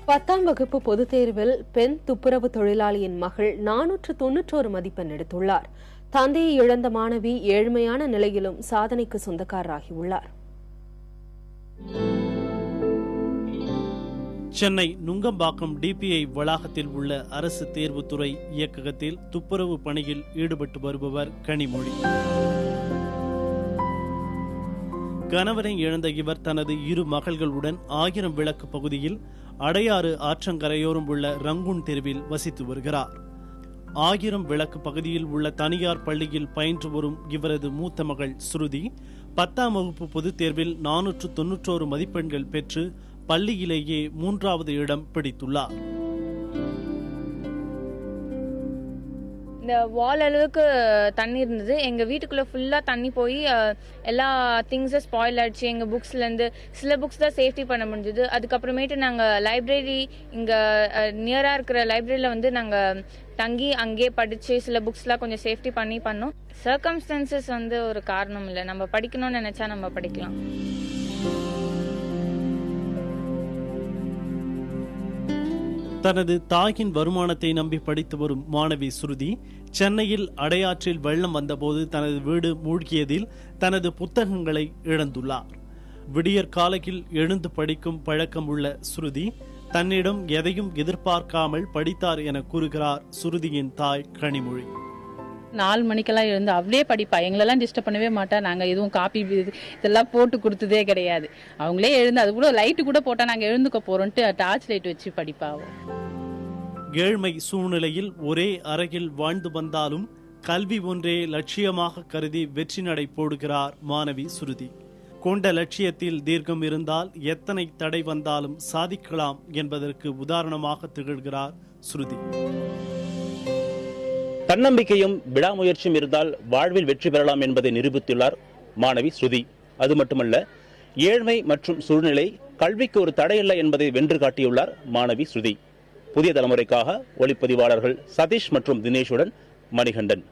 10ஆம் வகுப்பு பொதுத் தேர்வில் பெண் துப்புரவு தொழிலாளியின் மகள் 491 மதிப்பெண் எடுத்துள்ளார். தந்தையை இழந்த மாணவி ஏழ்மையான நிலையிலும் சாதனைக்கு சொந்தக்காரராகியுள்ளார். சென்னை நுங்கம்பாக்கம் டிபிஐ வளாகத்தில் உள்ள அரசு தேர்வுத்துறை இயக்ககத்தில் துப்புரவு பணியில் ஈடுபட்டு வருபவர் கனிமொழி. கணவரை இழந்த இவர் தனது 2 மகள்களுடன் 1000 விளக்கு பகுதியில் அடையாறு ஆற்றங்கரையோரம் உள்ள ரங்கூன் தெருவில் வசித்து வருகிறார். 1000 விளக்கு பகுதியில் உள்ள தனியார் பள்ளியில் பயின்று வரும் இவரது மூத்த மகள் ஸ்ருதி 10ஆம் வகுப்பு பொதுத் தேர்வில் 491 மதிப்பெண்கள் பெற்று பள்ளியிலேயே 3வது இடம் பிடித்துள்ளார். இந்த வால் அளவுக்கு தண்ணி இருந்தது. எங்கள் வீட்டுக்குள்ளே ஃபுல்லாக தண்ணி போய் எல்லா திங்ஸும் ஸ்பாயில் ஆகிடுச்சு. எங்கள் புக்ஸ்லேருந்து சில புக்ஸ் தான் சேஃப்டி பண்ண முடிஞ்சுது. அதுக்கப்புறமேட்டு நாங்கள் லைப்ரரி இங்கே நியராக இருக்கிற லைப்ரரியில் நாங்கள் தங்கி அங்கேயே படித்து சில புக்ஸ்லாம் கொஞ்சம் சேஃப்டி பண்ணோம். சர்க்கம்ஸ்டன்சஸ் ஒரு காரணம் இல்லை. நம்ம படிக்கணும்னு நினச்சா நம்ம படிக்கலாம். தனது தாயின் வருமானத்தை நம்பி படித்து வரும் மாணவி ஸ்ருதி சென்னையில் அடையாற்றில் வெள்ளம் வந்தபோது தனது வீடு மூழ்கியதில் தனது புத்தகங்களை இழந்துள்ளார். விடியற் காலையில் எழுந்து படிக்கும் பழக்கம் உள்ள ஸ்ருதி தன்னிடம் எதையும் எதிர்பார்க்காமல் படித்தார் என கூறுகிறார் ஸ்ருதியின் தாய் கனிமொழி. 4 மணிக்கெல்லாம் எழுந்து அவளே படிப்பா. எங்களெல்லாம் டிஸ்டர்ப் பண்ணவே மாட்டா. நாங்கள் எதுவும் காப்பி இதெல்லாம் போட்டு கொடுத்ததே கிடையாது. அவங்களே எழுந்து அது கூட லைட்டு கூட போட்டா நாங்கள் எழுந்துக்க போறோம்ட்டு டார்ச் லைட் வச்சு படிப்பா. ஏழ்மை சூழ்நிலையில் ஒரே அறையில் வாழ்ந்து வந்தாலும் கல்வி ஒன்றே லட்சியமாக கருதி வெற்றி நடை போடுகிறார் மாணவி ஸ்ருதி. கொண்ட லட்சியத்தில் தீர்க்கம் இருந்தால் எத்தனை தடை வந்தாலும் சாதிக்கலாம் என்பதற்கு உதாரணமாக திகழ்கிறார் ஸ்ருதி. தன்னம்பிக்கையும் விடாமுயற்சியும் இருந்தால் வாழ்வில் வெற்றி பெறலாம் என்பதை நிரூபித்துள்ளார் மாணவி ஸ்ருதி. அது மட்டுமல்ல, ஏழ்மை மற்றும் சூழ்நிலை கல்விக்கு ஒரு தடையில்லை என்பதை வென்று காட்டியுள்ளார் மாணவி ஸ்ருதி. புதிய தலைமுறைக்காக ஒளிப்பதிவாளர்கள் சதீஷ் மற்றும் தினேஷுடன் மணிகண்டன்.